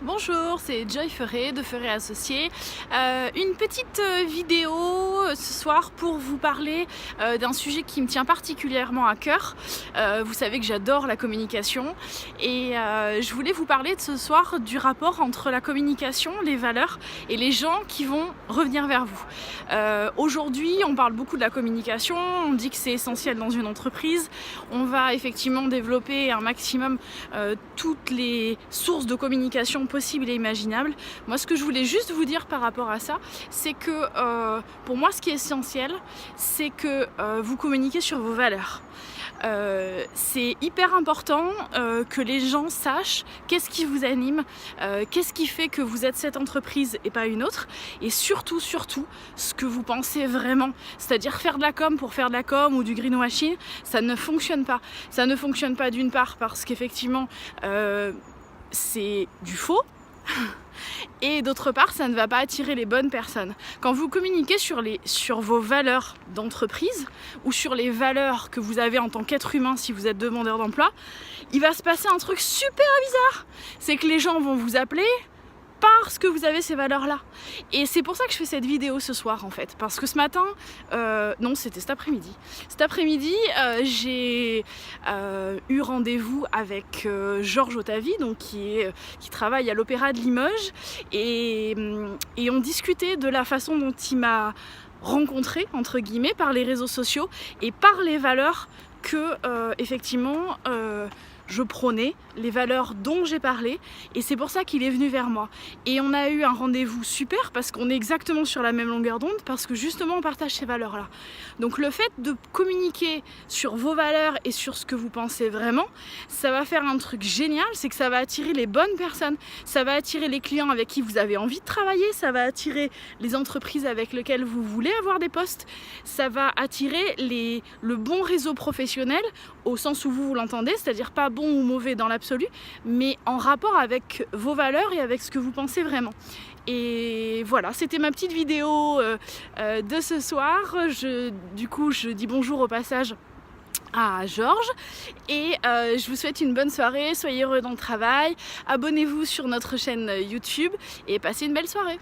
Bonjour, c'est Joy Ferré de Ferré Associés. Une petite vidéo ce soir pour vous parler d'un sujet qui me tient particulièrement à cœur. Vous savez que j'adore la communication et je voulais vous parler ce soir du rapport entre la communication, les valeurs et les gens qui vont revenir vers vous. Aujourd'hui, on parle beaucoup de la communication, on dit que c'est essentiel dans une entreprise. On va effectivement développer un maximum toutes les sources de communication possibles et imaginables. Moi, ce que je voulais juste vous dire par rapport à ça, c'est que pour moi, ce qui est essentiel, c'est que vous communiquez sur vos valeurs. C'est hyper important que les gens sachent qu'est-ce qui vous anime, qu'est-ce qui fait que vous êtes cette entreprise et pas une autre, et surtout ce que vous pensez vraiment. C'est-à-dire faire de la com pour faire de la com ou du greenwashing, ça ne fonctionne pas. Ça ne fonctionne pas d'une part parce qu'effectivement c'est du faux. Et d'autre part, ça ne va pas attirer les bonnes personnes. Quand vous communiquez sur vos valeurs d'entreprise ou sur les valeurs que vous avez en tant qu'être humain si vous êtes demandeur d'emploi, il va se passer un truc super bizarre. C'est que les gens vont vous appeler parce que vous avez ces valeurs-là. Et c'est pour ça que je fais cette vidéo ce soir en fait. Parce que ce matin, non c'était cet après-midi. Cet après-midi, j'ai eu rendez-vous avec Georges Otavi, donc qui travaille à l'Opéra de Limoges. Et on discutait de la façon dont il m'a rencontré, entre guillemets, par les réseaux sociaux et par les valeurs que, effectivement, je prônais, les valeurs dont j'ai parlé, et c'est pour ça qu'il est venu vers moi. Et on a eu un rendez-vous super parce qu'on est exactement sur la même longueur d'onde, parce que justement on partage ces valeurs-là. Donc le fait de communiquer sur vos valeurs et sur ce que vous pensez vraiment, ça va faire un truc génial, c'est que ça va attirer les bonnes personnes, ça va attirer les clients avec qui vous avez envie de travailler, ça va attirer les entreprises avec lesquelles vous voulez avoir des postes, ça va attirer le bon réseau professionnel au sens où vous l'entendez, c'est-à-dire pas bon ou mauvais dans l'absolu, mais en rapport avec vos valeurs et avec ce que vous pensez vraiment. Et voilà, c'était ma petite vidéo de ce soir. Du coup, je dis bonjour au passage à Georges et je vous souhaite une bonne soirée, soyez heureux dans le travail, abonnez-vous sur notre chaîne YouTube et passez une belle soirée.